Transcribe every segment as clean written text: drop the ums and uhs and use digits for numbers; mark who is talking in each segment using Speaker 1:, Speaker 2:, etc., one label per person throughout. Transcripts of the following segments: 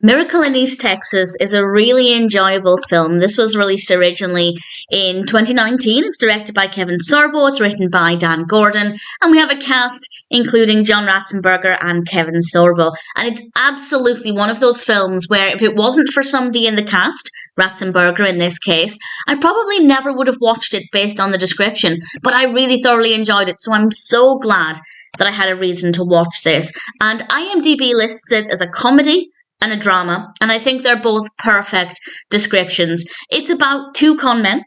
Speaker 1: Miracle in East Texas is a really enjoyable film. This was released originally in 2019. It's directed by Kevin Sorbo. It's written by Dan Gordon. And we have a cast including John Ratzenberger and Kevin Sorbo. And it's absolutely one of those films where if it wasn't for somebody in the cast, Ratzenberger in this case, I probably never would have watched it based on the description. But I really thoroughly enjoyed it. So I'm so glad that I had a reason to watch this. And IMDb lists it as a comedy and a drama, and I think they're both perfect descriptions. It's about two con men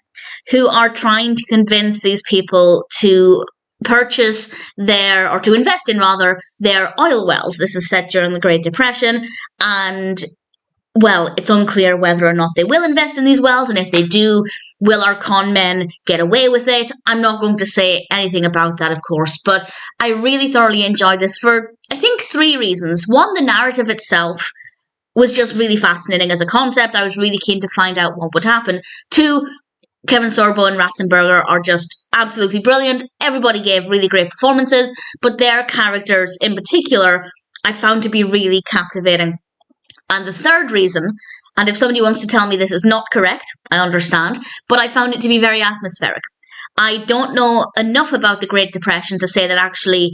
Speaker 1: who are trying to convince these people to purchase or to invest in rather, their oil wells. This is set during the Great Depression, and well, it's unclear whether or not they will invest in these wells, and if they do, will our con men get away with it? I'm not going to say anything about that, of course, but I really thoroughly enjoyed this for, I think, 3 reasons. One, the narrative itself was just really fascinating as a concept. I was really keen to find out what would happen. 2, Kevin Sorbo and Ratzenberger are just absolutely brilliant. Everybody gave really great performances, but their characters in particular I found to be really captivating. And the third reason, and if somebody wants to tell me this is not correct, I understand, but I found it to be very atmospheric. I don't know enough about the Great Depression to say that actually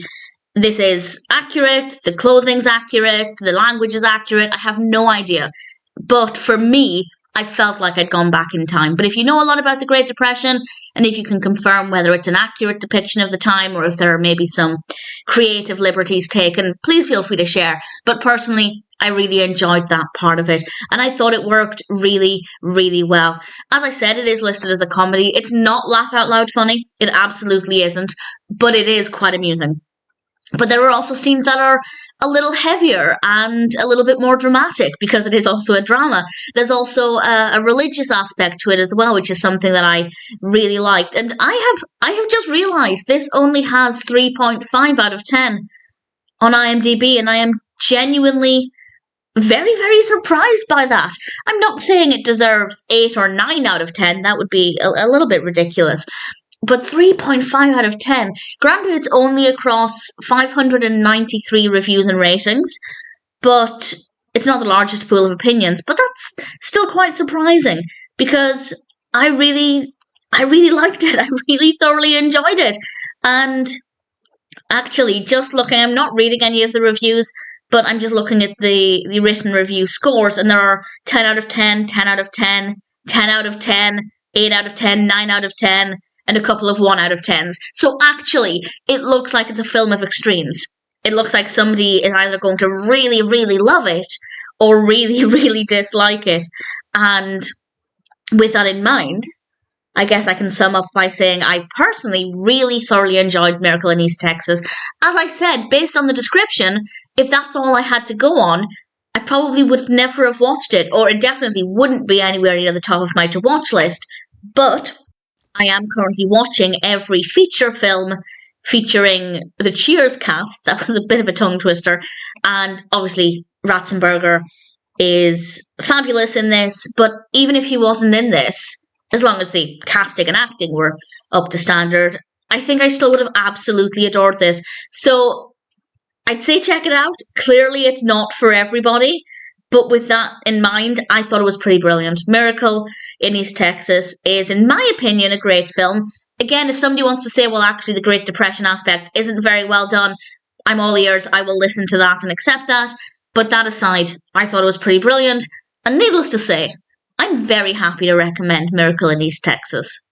Speaker 1: this is accurate, the clothing's accurate, the language is accurate. I have no idea. But for me, I felt like I'd gone back in time. But if you know a lot about the Great Depression, and if you can confirm whether it's an accurate depiction of the time or if there are maybe some creative liberties taken, please feel free to share. But personally, I really enjoyed that part of it. And I thought it worked really, really well. As I said, it is listed as a comedy. It's not laugh out loud funny. It absolutely isn't. But it is quite amusing. But there are also scenes that are a little heavier and a little bit more dramatic because it is also a drama. There's also a religious aspect to it as well, which is something that I really liked. And I have just realised this only has 3.5 out of 10 on IMDb, and I am genuinely very, very surprised by that. I'm not saying it deserves 8 or 9 out of 10. That would be a little bit ridiculous. But 3.5 out of 10. Granted, it's only across 593 reviews and ratings, but it's not the largest pool of opinions. But that's still quite surprising because I really liked it. I really thoroughly enjoyed it. And actually, just looking, I'm not reading any of the reviews, but I'm just looking at the written review scores, and there are 10 out of 10, 10 out of 10, 10 out of 10, 8 out of 10, 9 out of 10, and a couple of 1 out of 10s. So actually, it looks like it's a film of extremes. It looks like somebody is either going to really, really love it or really, really dislike it. And with that in mind, I guess I can sum up by saying I personally really thoroughly enjoyed Miracle in East Texas. As I said, based on the description, if that's all I had to go on, I probably would never have watched it, or it definitely wouldn't be anywhere near the top of my to-watch list. But I am currently watching every feature film featuring the Cheers cast. That was a bit of a tongue twister. And obviously, Ratzenberger is fabulous in this. But even if he wasn't in this, as long as the casting and acting were up to standard, I think I still would have absolutely adored this. So I'd say check it out. Clearly, it's not for everybody. But with that in mind, I thought it was pretty brilliant. Miracle in East Texas is, in my opinion, a great film. Again, if somebody wants to say, well, actually, the Great Depression aspect isn't very well done, I'm all ears. I will listen to that and accept that. But that aside, I thought it was pretty brilliant. And needless to say, I'm very happy to recommend Miracle in East Texas.